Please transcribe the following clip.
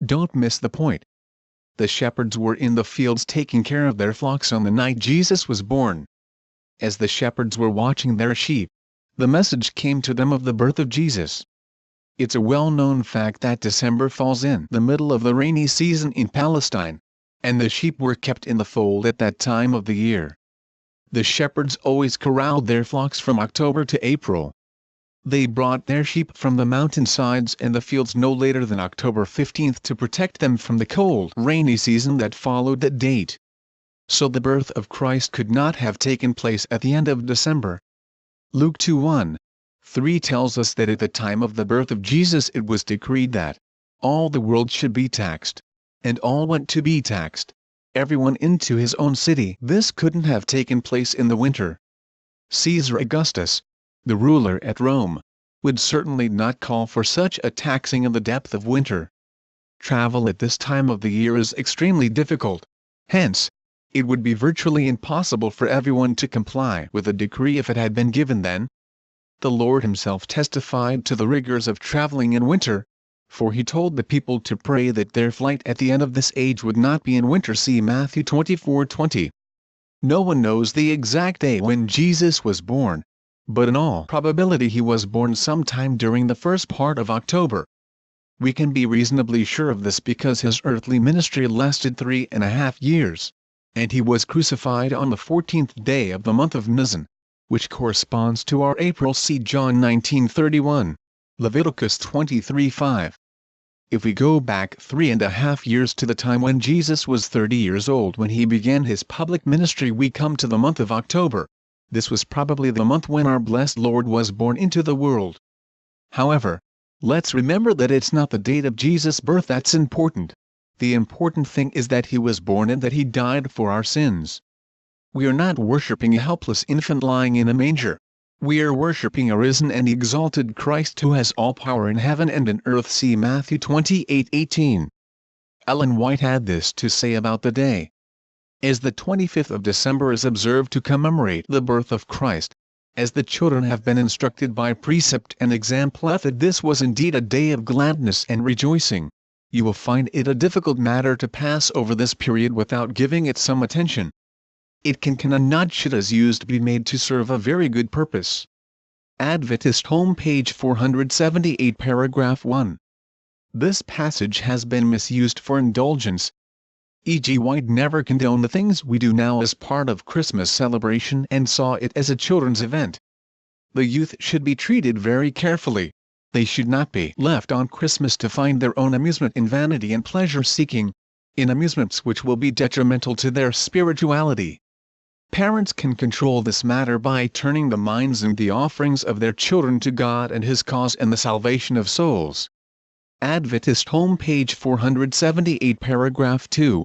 Don't miss the point. The shepherds were in the fields taking care of their flocks on the night Jesus was born. As the shepherds were watching their sheep, the message came to them of the birth of Jesus. It's a well-known fact that December falls in the middle of the rainy season in Palestine, and the sheep were kept in the fold at that time of the year. The shepherds always corralled their flocks from October to April. They brought their sheep from the mountainsides and the fields no later than October 15th to protect them from the cold, rainy season that followed that date. So the birth of Christ could not have taken place at the end of December. Luke 2:1-3 tells us that at the time of the birth of Jesus it was decreed that all the world should be taxed. And all went to be taxed, everyone into his own city. This couldn't have taken place in the winter. Caesar Augustus, the ruler at Rome, would certainly not call for such a taxing in the depth of winter. Travel at this time of the year is extremely difficult. Hence, it would be virtually impossible for everyone to comply with the decree if it had been given then. The Lord himself testified to the rigors of traveling in winter, for he told the people to pray that their flight at the end of this age would not be in winter. See Matthew 24:20. No one knows the exact day when Jesus was born, but in all probability he was born sometime during the first part of October. We can be reasonably sure of this because his earthly ministry lasted 3.5 years, and he was crucified on the 14th day of the month of Nisan, which corresponds to our April. See John 19:31. Leviticus 23:5. If we go back 3.5 years to the time when Jesus was 30 years old when he began his public ministry, we come to the month of October. This was probably the month when our blessed Lord was born into the world. However, let's remember that it's not the date of Jesus' birth that's important. The important thing is that he was born and that he died for our sins. We are not worshipping a helpless infant lying in a manger. We are worshipping a risen and exalted Christ who has all power in heaven and in earth. See Matthew 28:18. Ellen White had this to say about the day. As the 25th of December is observed to commemorate the birth of Christ, as the children have been instructed by precept and example that this was indeed a day of gladness and rejoicing, you will find it a difficult matter to pass over this period without giving it some attention. It can and not should as used be made to serve a very good purpose. Adventist Home page 478 paragraph 1. This passage has been misused for indulgence. E.G. White never condoned the things we do now as part of Christmas celebration and saw it as a children's event. The youth should be treated very carefully. They should not be left on Christmas to find their own amusement in vanity and pleasure-seeking, in amusements which will be detrimental to their spirituality. Parents can control this matter by turning the minds and the offerings of their children to God and His cause and the salvation of souls. Adventist Home page 478 paragraph 2.